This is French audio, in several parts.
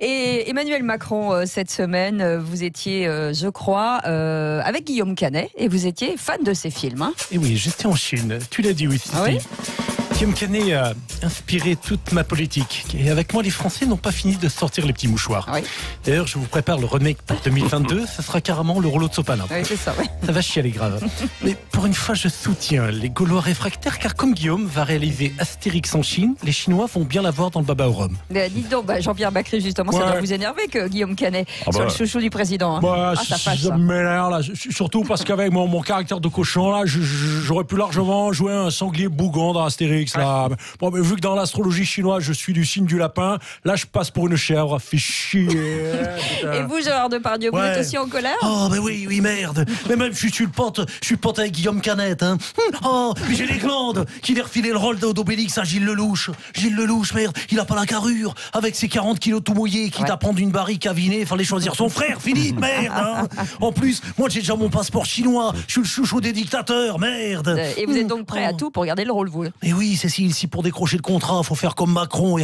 Et Emmanuel Macron, cette semaine, vous étiez, je crois, avec Guillaume Canet et vous étiez fan de ses films. Hein. Et oui, j'étais en Chine. Tu l'as dit, oui. Ah oui. Guillaume Canet a inspiré toute ma politique. Et avec moi, les Français n'ont pas fini de sortir les petits mouchoirs. Oui. D'ailleurs, je vous prépare le remake pour 2022. Ça sera carrément le rouleau de sopalin. Oui, c'est ça, oui. Ça va chialer grave. Mais pour une fois, je soutiens les Gaulois réfractaires, car comme Guillaume va réaliser Astérix en Chine, les Chinois vont bien l'avoir dans le baba au rhum. Dites donc, Jean-Pierre Bacry, justement, ça doit vous énerver que Guillaume Canet soit le chouchou du président. Hein. Ça m'énerve, là. Surtout parce qu'avec mon caractère de cochon, là, j'aurais pu largement jouer un sanglier bougon dans Astérix, là. Bon, mais vu que dans l'astrologie chinoise, je suis du signe du lapin, là, je passe pour une chèvre. Fait chier. Et vous, Gérard Depardieu, vous êtes aussi en colère? Oh, mais oui, merde. Mais même, je suis le pote avec Guillaume Canet, hein. Oh, mais j'ai les glandes qui lui refilé le rôle d'Obélix à Gilles Lelouch. Gilles Lelouch, merde, il a pas la carrure. Avec ses 40 kilos tout mouillés, quitte à prendre une barrique à viner, fallait choisir son frère, Philippe, merde, hein. En plus, moi, j'ai déjà mon passeport chinois. Je suis le chouchou des dictateurs, merde. Et vous êtes donc prêt à tout pour garder le rôle, vous? Mais oui, Cécile, si pour décrocher le contrat, faut faire comme Macron et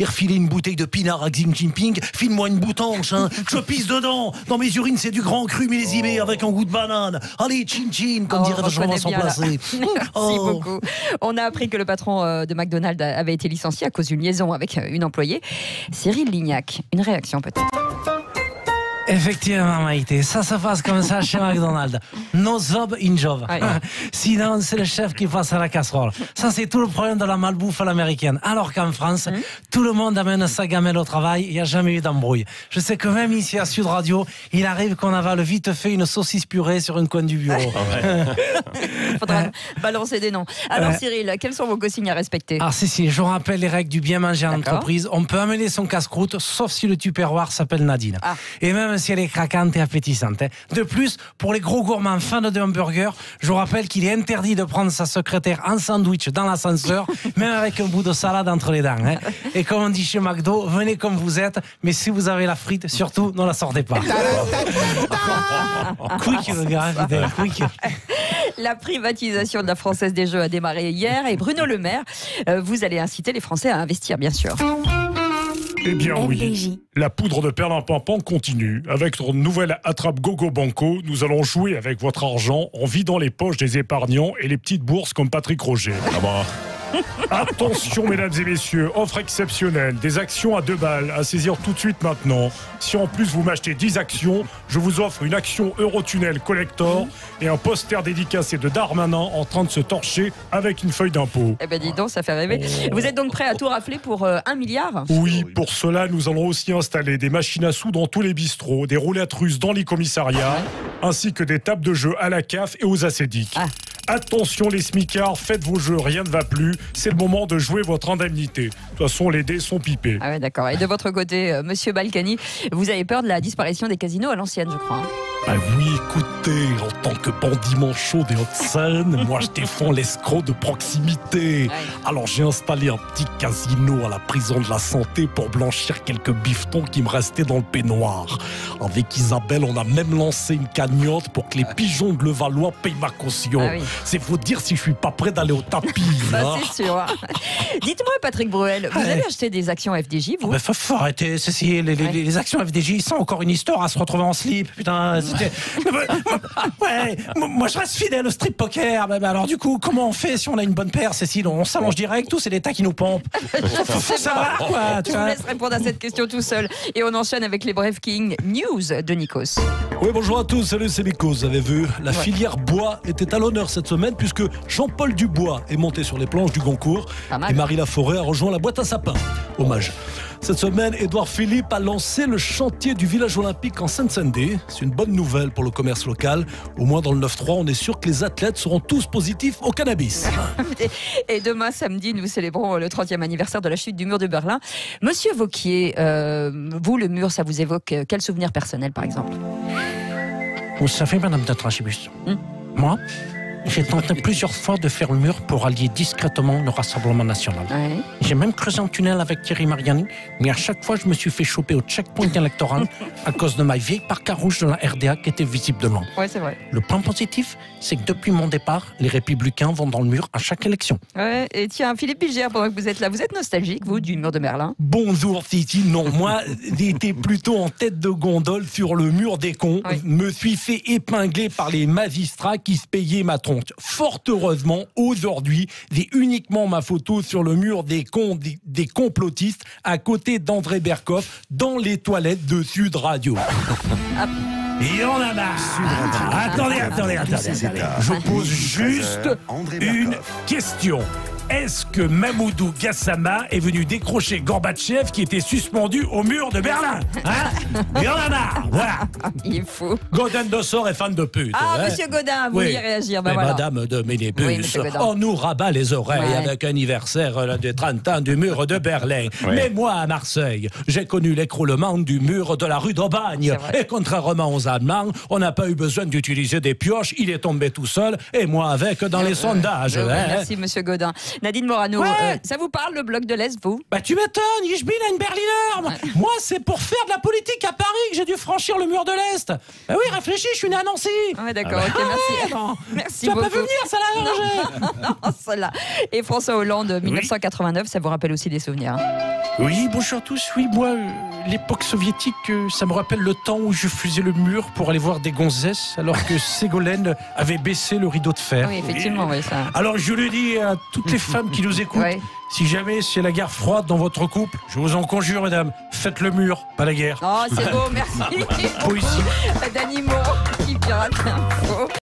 refiler une bouteille de pinard à Xi Jinping, file-moi une boutanche, hein. Je pisse dedans. Dans mes urines, c'est du grand cru millésimé avec un goût de banane. Allez, chin-chin, comme dirait Jean-Vincent Placé. Merci beaucoup. On a appris que le patron de McDonald's avait été licencié à cause d'une liaison avec une employée. Cyril Lignac, une réaction peut-être? Effectivement, Maïté, ça se passe comme ça chez McDonald's. No job in job. Ouais. Sinon, c'est le chef qui passe à la casserole. Ça, c'est tout le problème de la malbouffe à l'américaine. Alors qu'en France, tout le monde amène sa gamelle au travail, il n'y a jamais eu d'embrouille. Je sais que même ici à Sud Radio, il arrive qu'on avale vite fait une saucisse purée sur une coin du bureau. Il faudra balancer des noms. Alors Cyril, quelles sont vos consignes à respecter? Ah si, je rappelle les règles du bien manger en entreprise. On peut amener son casse-croûte, sauf si le tupperware s'appelle Nadine. Et même si elle est craquante et appétissante. De plus, pour les gros gourmands fans de hamburger, je rappelle qu'il est interdit de prendre sa secrétaire en sandwich dans l'ascenseur, même avec un bout de salade entre les dents. Et comme on dit chez McDo, venez comme vous êtes, mais si vous avez la frite, surtout, ne la sortez pas. Quick, le gars, quick. La privatisation de la Française des Jeux a démarré hier et Bruno Le Maire, vous allez inciter les Français à investir, bien sûr. Eh bien oui, la poudre de perlimpinpin continue. Avec notre nouvelle attrape Gogo Banco, nous allons jouer avec votre argent en vidant les poches des épargnants et les petites bourses comme Patrick Roger. Attention mesdames et messieurs, offre exceptionnelle, des actions à 2 balles à saisir tout de suite maintenant. Si en plus vous m'achetez 10 actions, je vous offre une action Eurotunnel Collector et un poster dédicacé de Darmanin en train de se torcher avec une feuille d'impôt. Eh ben dis donc, ça fait rêver. Vous êtes donc prêt à tout rafler pour 1 milliard? Oui, pour cela nous allons aussi installer des machines à sous dans tous les bistrots, des roulettes russes dans les commissariats, ainsi que des tables de jeu à la CAF et aux acédiques. Attention les smicards, faites vos jeux, rien ne va plus. C'est le moment de jouer votre indemnité. De toute façon, les dés sont pipés. Ah ouais, d'accord. Et de votre côté, monsieur Balkany, vous avez peur de la disparition des casinos à l'ancienne, je crois. Ah oui, écoutez, en tant que bandit manchot des Hauts-de-Seine, moi je défends l'escroc de proximité. Alors j'ai installé un petit casino à la prison de la Santé pour blanchir quelques bifetons qui me restaient dans le peignoir. Avec Isabelle, on a même lancé une cagnotte pour que les pigeons de Levallois payent ma caution. C'est faut dire si je suis pas prêt d'aller au tapis. C'est sûr. Dites-moi, Patrick Bruel, vous avez acheté des actions FDJ, vous? Faut arrêter, Cécile. Les actions FDJ, c'est encore une histoire à se retrouver en slip. Putain, moi je reste fidèle au strip poker. Alors du coup, comment on fait si on a une bonne paire, Cécile? On s'allonge direct ou c'est l'État qui nous pompe? Faut savoir quoi. Je vous laisse répondre à cette question tout seul. Et on enchaîne avec les Breaking News de Nikos. Oui, bonjour à tous, salut, c'est Nikos. Vous avez vu, la filière bois était à l'honneur cette semaine puisque Jean-Paul Dubois est monté sur les planches du Goncourt et Marie Laforêt a rejoint la boîte à sapin. Hommage. Cette semaine, Édouard Philippe a lancé le chantier du village olympique en Seine-Saint-Denis. C'est une bonne nouvelle pour le commerce local. Au moins dans le 9-3, on est sûr que les athlètes seront tous positifs au cannabis. Et demain, samedi, nous célébrons le 30e anniversaire de la chute du mur de Berlin. Monsieur Wauquiez, vous, le mur, ça vous évoque quel souvenir personnel, par exemple? Vous savez, madame de Trachibus, moi, J'ai tenté plusieurs fois de faire le mur pour allier discrètement le Rassemblement national. Ouais. J'ai même creusé un tunnel avec Thierry Mariani, mais à chaque fois, je me suis fait choper au checkpoint électoral à cause de ma vieille parka rouge de la RDA qui était visible de loin. Ouais, c'est vrai. Le point positif, c'est que depuis mon départ, les Républicains vont dans le mur à chaque élection. Ouais. Et tiens, Philippe Bilger, pendant que vous êtes là, vous êtes nostalgique, vous, du mur de Berlin? Bonjour Titi, non, moi j'étais plutôt en tête de gondole sur le mur des cons, Oui. me suis fait épingler par les magistrats qui se payaient ma tronche. Fort heureusement, aujourd'hui, j'ai uniquement ma photo sur le mur des cons, des complotistes, à côté d'André Berkoff, dans les toilettes de Sud Radio. Et on a marre. Attendez. Je pose juste une question. Est-ce que Mamoudou Gassama est venu décrocher Gorbatchev qui était suspendu au mur de Berlin, hein? Et on a marre, voilà. Il est fou. Godin Dossor est fan de pute. Ah, hein? monsieur Godin, vous Oui. vouliez réagir. Ben Mais voilà. Madame de Mélébus, Oui, monsieur Godin. on nous rabat les oreilles Ouais. avec l'anniversaire de 30 ans du mur de Berlin. Mais moi, à Marseille, j'ai connu l'écroulement du mur de la rue d'Aubagne. C'est vrai. Et contrairement aux Allemands, on n'a pas eu besoin d'utiliser des pioches. Il est tombé tout seul, et moi avec dans les sondages. Oui, hein. merci, monsieur Godin. Nadine Morano, Ouais. ça vous parle, le bloc de l'Est, vous? Bah tu m'étonnes, ich bin ein Berliner. Moi, c'est pour faire de la politique à Paris que j'ai dû franchir le mur de l'Est. Bah oui, réfléchis, je suis né à Nancy. Ouais, d'accord, ok, merci. non. Merci Tu vas beaucoup. pas venir, ça l'a arrangé. Non, celle-là. Et François Hollande, 1989, ça vous rappelle aussi des souvenirs, hein? Oui, bonjour à tous. Oui, moi, l'époque soviétique, ça me rappelle le temps où je faisais le mur pour aller voir des gonzesses, alors que Ségolène avait baissé le rideau de fer. Oui, effectivement, oui, ça. Alors je le dis à toutes les femmes qui nous écoutent, Ouais. si jamais c'est la guerre froide dans votre couple, je vous en conjure, mesdames, faites le mur, pas la guerre. Oh, c'est beau, merci. Poésie. Dany Moreau qui pirate l'info.